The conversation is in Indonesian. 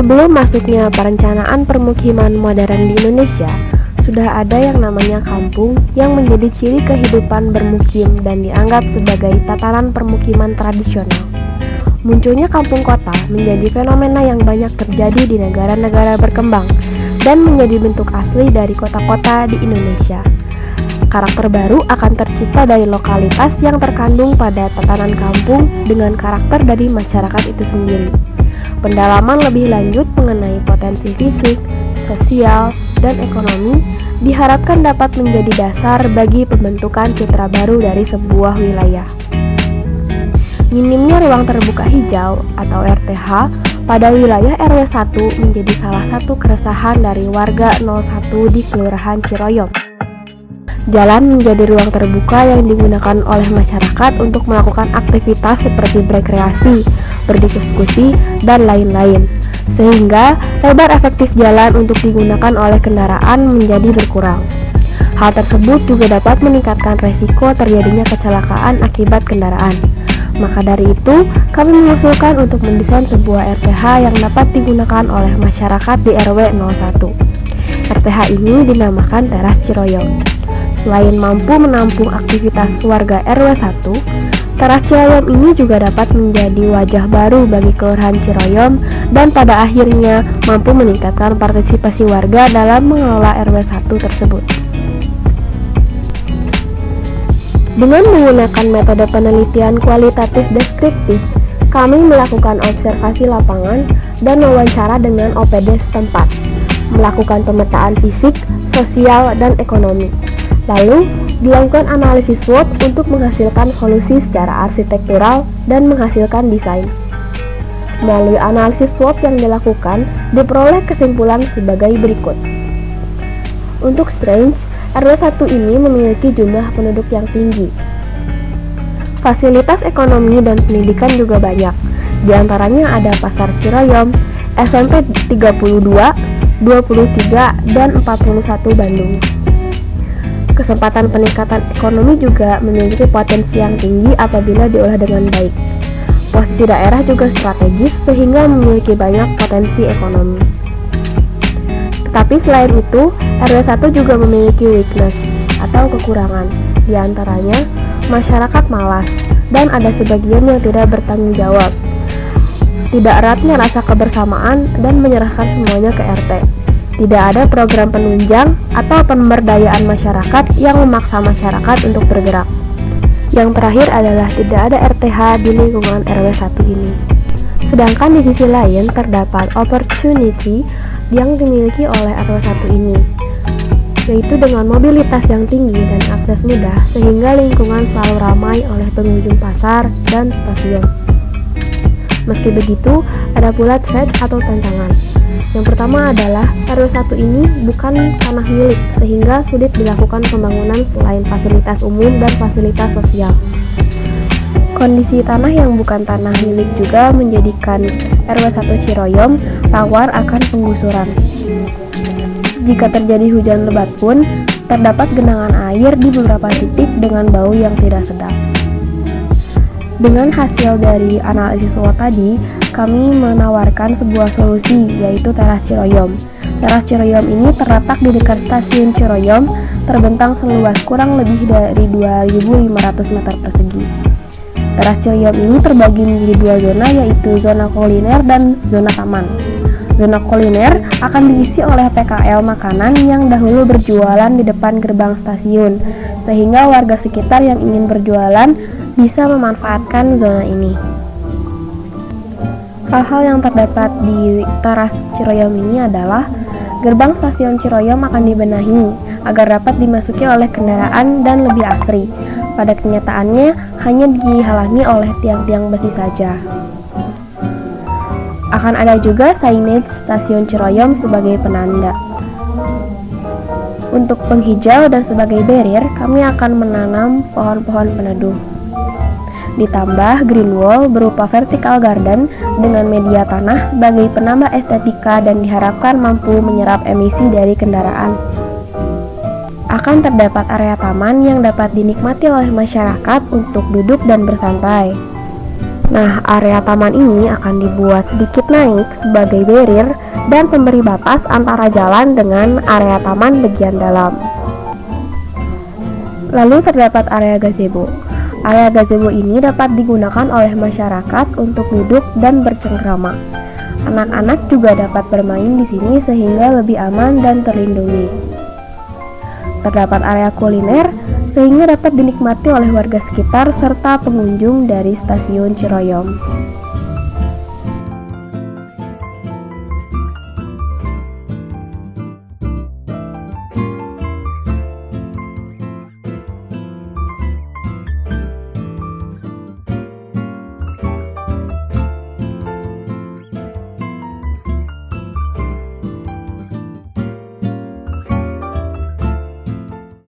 Sebelum masuknya perencanaan permukiman modern di Indonesia, sudah ada yang namanya kampung yang menjadi ciri kehidupan bermukim dan dianggap sebagai tatanan permukiman tradisional. Munculnya kampung kota menjadi fenomena yang banyak terjadi di negara-negara berkembang dan menjadi bentuk asli dari kota-kota di Indonesia. Karakter baru akan tercipta dari lokalitas yang terkandung pada tatanan kampung dengan karakter dari masyarakat itu sendiri. Pendalaman lebih lanjut mengenai potensi fisik, sosial, dan ekonomi diharapkan dapat menjadi dasar bagi pembentukan citra baru dari sebuah wilayah. Minimnya ruang terbuka hijau atau RTH pada wilayah RW 1 menjadi salah satu keresahan dari warga 01 di Kelurahan Ciroyom. Jalan menjadi ruang terbuka yang digunakan oleh masyarakat untuk melakukan aktivitas seperti berrekreasi, berdiskusi, dan lain-lain. Sehingga lebar efektif jalan untuk digunakan oleh kendaraan menjadi berkurang. Hal tersebut juga dapat meningkatkan resiko terjadinya kecelakaan akibat kendaraan. Maka dari itu, kami mengusulkan untuk mendesain sebuah RTH yang dapat digunakan oleh masyarakat di RW 01. RTH ini dinamakan Teras Ciroyom. Selain mampu menampung aktivitas warga RW 1, Teras Ciroyom ini juga dapat menjadi wajah baru bagi Kelurahan Ciroyom dan pada akhirnya mampu meningkatkan partisipasi warga dalam mengelola RW 1 tersebut. Dengan menggunakan metode penelitian kualitatif deskriptif, kami melakukan observasi lapangan dan wawancara dengan OPD setempat, melakukan pemetaan fisik, sosial, dan ekonomi. Lalu, dilakukan analisis SWOT untuk menghasilkan solusi secara arsitektural dan menghasilkan desain. Melalui analisis SWOT yang dilakukan, diperoleh kesimpulan sebagai berikut. Untuk Strange, RW 1 ini memiliki jumlah penduduk yang tinggi. Fasilitas ekonomi dan pendidikan juga banyak. Di antaranya ada Pasar Ciroyom, SMP 32, 23, dan 41 Bandung. Kesempatan peningkatan ekonomi juga memiliki potensi yang tinggi apabila diolah dengan baik. Posisi daerah juga strategis sehingga memiliki banyak potensi ekonomi. Tetapi selain itu, RW 1 juga memiliki weakness atau kekurangan. Di antaranya, masyarakat malas dan ada sebagian yang tidak bertanggung jawab. Tidak eratnya rasa kebersamaan dan menyerahkan semuanya ke RT. Tidak ada program penunjang atau pemberdayaan masyarakat yang memaksa masyarakat untuk bergerak. Yang terakhir adalah tidak ada RTH di lingkungan RW 1 ini. Sedangkan di sisi lain terdapat opportunity yang dimiliki oleh RW 1 ini, yaitu dengan mobilitas yang tinggi dan akses mudah sehingga lingkungan selalu ramai oleh pengunjung pasar dan stasiun. Meski begitu, ada pula threat atau tantangan. Yang pertama adalah RW 1 ini bukan tanah milik sehingga sulit dilakukan pembangunan selain fasilitas umum dan fasilitas sosial. Kondisi tanah yang bukan tanah milik juga menjadikan RW 1 Ciroyom rawan akan penggusuran. Jika terjadi hujan lebat pun, terdapat genangan air di beberapa titik dengan bau yang tidak sedap. Dengan hasil dari analisis SWOT tadi, kami menawarkan sebuah solusi, yaitu Teras Ciroyom. Teras Ciroyom ini terletak di dekat stasiun Ciroyom, terbentang seluas kurang lebih dari 2.500 meter persegi. Teras Ciroyom ini terbagi menjadi dua zona, yaitu zona kuliner dan zona taman. Zona kuliner akan diisi oleh PKL makanan yang dahulu berjualan di depan gerbang stasiun, sehingga warga sekitar yang ingin berjualan bisa memanfaatkan zona ini. Hal-hal yang terdapat di Teras Ciroyom ini adalah gerbang stasiun Ciroyom akan dibenahi agar dapat dimasuki oleh kendaraan dan lebih asri. Pada kenyataannya hanya dihalangi oleh tiang-tiang besi saja. Akan ada juga signage stasiun Ciroyom sebagai penanda. Untuk penghijau dan sebagai barrier, kami akan menanam pohon-pohon peneduh. Ditambah green wall berupa vertical garden dengan media tanah sebagai penambah estetika dan diharapkan mampu menyerap emisi dari kendaraan. Akan terdapat area taman yang dapat dinikmati oleh masyarakat untuk duduk dan bersantai. Nah, area taman ini akan dibuat sedikit naik sebagai barrier dan pemberi batas antara jalan dengan area taman bagian dalam. Lalu terdapat area gazebo. Area gazebo ini dapat digunakan oleh masyarakat untuk duduk dan bercengkrama. Anak-anak juga dapat bermain di sini sehingga lebih aman dan terlindungi. Terdapat area kuliner sehingga dapat dinikmati oleh warga sekitar serta pengunjung dari stasiun Ciroyom.